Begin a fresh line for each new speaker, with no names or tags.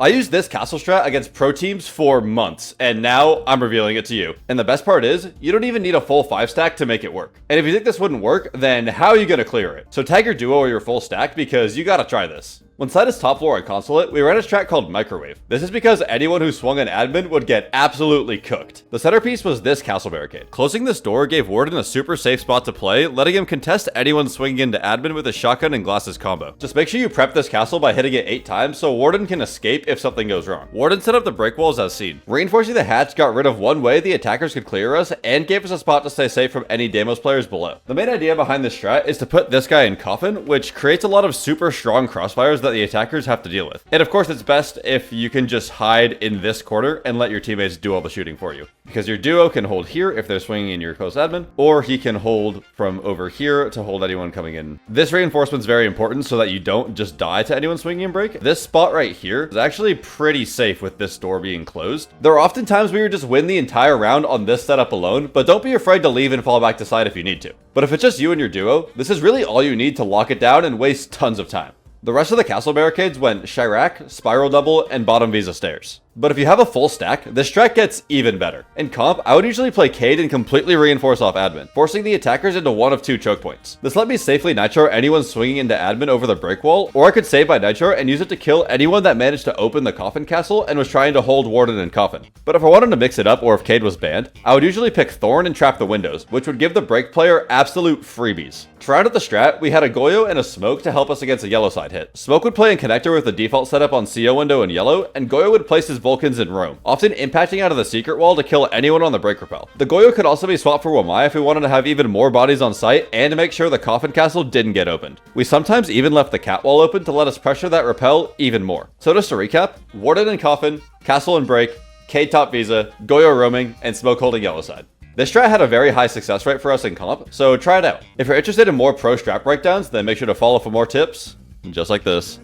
I used this castle strat against pro teams for months, and now I'm revealing it to you. And the best part is, you don't even need a full 5 stack to make it work. And if you think this wouldn't work, then how are you gonna clear it? So tag your duo or your full stack because you gotta try this. When Sida's top floor on Consulate, we ran a strat called Microwave. This is because anyone who swung an admin would get absolutely cooked. The centerpiece was this castle barricade. Closing this door gave Warden a super safe spot to play, letting him contest anyone swinging into admin with a shotgun and glasses combo. Just make sure you prep this castle by hitting it 8 times so Warden can escape if something goes wrong. Warden set up the break walls as seen. Reinforcing the hatch got rid of one way the attackers could clear us and gave us a spot to stay safe from any Deimos players below. The main idea behind this strat is to put this guy in coffin, which creates a lot of super strong crossfires that the attackers have to deal with. And of course, it's best if you can just hide in this corner and let your teammates do all the shooting for you. Because your duo can hold here if they're swinging in your close admin, or he can hold from over here to hold anyone coming in. This reinforcement's very important so that you don't just die to anyone swinging in break. This spot right here is actually pretty safe with this door being closed. There are often times where you just win the entire round on this setup alone, but don't be afraid to leave and fall back to side if you need to. But if it's just you and your duo, this is really all you need to lock it down and waste tons of time. The rest of the castle barricades went Chirac, Spiral Double, and Bottom Visa Stairs. But if you have a full stack, this strat gets even better. In comp, I would usually play Cade and completely reinforce off admin, forcing the attackers into one of 2 choke points. This let me safely nitro anyone swinging into admin over the break wall, or I could save by nitro and use it to kill anyone that managed to open the coffin castle and was trying to hold Warden and coffin. But if I wanted to mix it up or if Cade was banned, I would usually pick Thorn and trap the windows, which would give the break player absolute freebies. To round out the strat, we had a Goyo and a Smoke to help us against a yellow side hit. Smoke would play in connector with the default setup on CO window and yellow, and Goyo would place his Vulcans in roam, often impacting out of the secret wall to kill anyone on the break repel. The Goyo could also be swapped for Wamai if we wanted to have even more bodies on site and to make sure the coffin castle didn't get opened. We sometimes even left the cat wall open to let us pressure that repel even more. So just to recap, Warden and coffin, castle and break, Cade top visa, Goyo roaming, and Smoke holding yellow side. This strat had a very high success rate for us in comp, so try it out. If you're interested in more pro strat breakdowns, then make sure to follow for more tips, just like this.